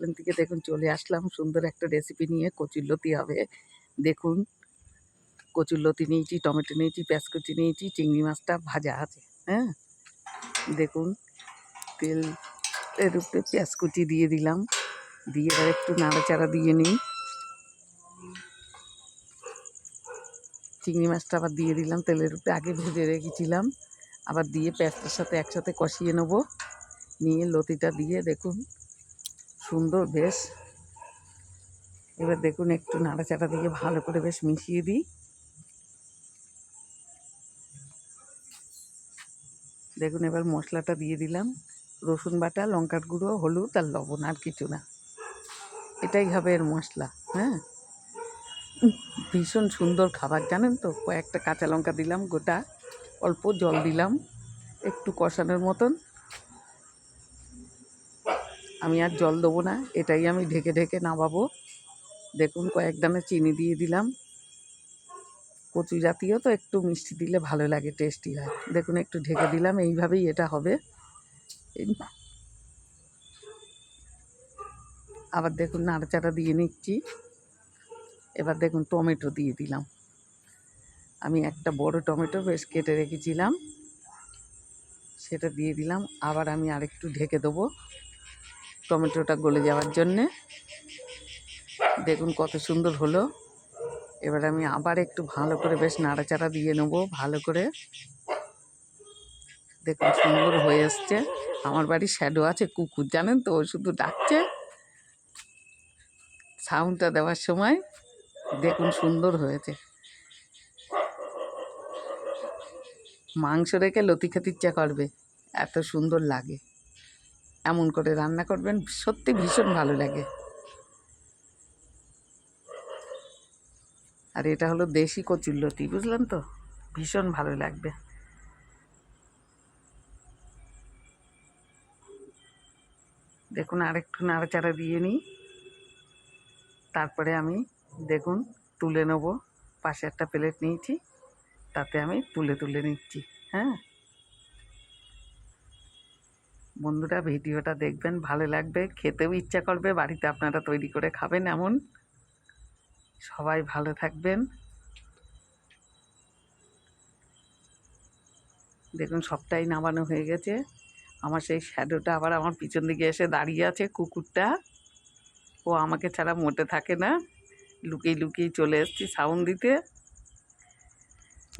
Restaurant থেকে দেখুন চলে আসলাম সুন্দর একটা রেসিপি নিয়ে। কচুরলতি হবে। দেখুন কচুরলতি নিয়েছি, টমেটো নিয়েছি, পেঁয়াজ কুচি নিয়েছি, চিংড়ি মাছটা ভাজা আছে। হ্যাঁ, দেখুন তেলের উপরে পেঁয়াজ কুচি দিয়ে দিলাম, দিয়ে এবার একটু নাড়াচাড়া দিয়ে নিই। চিংড়ি মাছটা আবার দিয়ে দিলাম তেলের উপরে, আগে ভেজে রেখেছিলাম, আবার দিয়ে পেঁয়াজটার সাথে একসাথে কষিয়ে নেব। নিয়ে লতিটা দিয়ে দেখুন সুন্দর বেশ, এবার দেখুন একটু নাড়াচাড়া দিয়ে ভালো করে বেশ মিশিয়ে দিই। দেখুন এবার মশলাটা দিয়ে দিলাম, রসুন বাটা, লঙ্কার গুঁড়ো, হলুদ আর লবণ, আর কিছু না, এটাই হবে এর মশলা। হ্যাঁ, ভীষণ সুন্দর খাবার জানেন তো। কয়েকটা কাঁচা লঙ্কা দিলাম গোটা, অল্প জল দিলাম একটু কষানোর মতন। আমি আর জল দেবো না, এটাই আমি ঢেকে ঢেকে নামাবো। দেখুন কয়েক দানা চিনি দিয়ে দিলাম, কচু জাতীয় তো একটু মিষ্টি দিলে ভালো লাগে, টেস্টি হয়। দেখুন একটু ঢেকে দিলাম, এইভাবেই এটা হবে। আবার দেখুন নাড়াচাড়া দিয়ে নিচ্ছি। এবার দেখুন টমেটো দিয়ে দিলাম, আমি একটা বড় টমেটো বেশ কেটে রেখেছিলাম, সেটা দিয়ে দিলাম। আবার আমি আরেকটু ঢেকে দেবো টমেটোটা গলে যাওয়ার জন্যে। দেখুন কত সুন্দর হলো। এবার আমি আবার একটু ভালো করে বেশ নাড়াচাড়া দিয়ে নেবো ভালো করে। দেখুন সুন্দর হয়ে এসছে। আমার বাড়ি শ্যাডো আছে কুকুর, জানেন তো, ও শুধু ডাকছে সাউন্ডটা দেওয়ার সময়। দেখুন সুন্দর হয়েছে। মাংস রেখে লতি খেতে ইচ্ছা করবে, এত সুন্দর লাগে। এমন করে রান্না করবেন, সত্যি ভীষণ ভালো লাগে। আর এটা হলো দেশি কচুরলতি, বুঝলেন তো, ভীষণ ভালো লাগবে। দেখুন আরেকটু নাড়াচাড়া দিয়ে নিই, তারপরে আমি দেখুন তুলে নেব। পাশে একটা প্লেট নিয়েছি, তাতে আমি তুলে তুলে নিচ্ছি। হ্যাঁ বন্ধুরা, ভিডিওটা দেখবেন, ভালো লাগবে, খেতেও ইচ্ছা করবে, বাড়িতে আপনারা তৈরি করে খাবেন এমন। সবাই ভালো থাকবেন। দেখুন সবটাই নামানো হয়ে গেছে। আমার সেই শ্যাডোটা আবার আমার পিছন দিকে এসে দাঁড়িয়ে আছে, কুকুরটা। ও আমাকে ছাড়া মোটে থাকে না, লুকিয়ে লুকিয়ে চলে এসেছি সাউন্ড দিতে।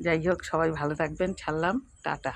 যাই হোক, সবাই ভালো থাকবেন, ছাড়লাম, টাটা।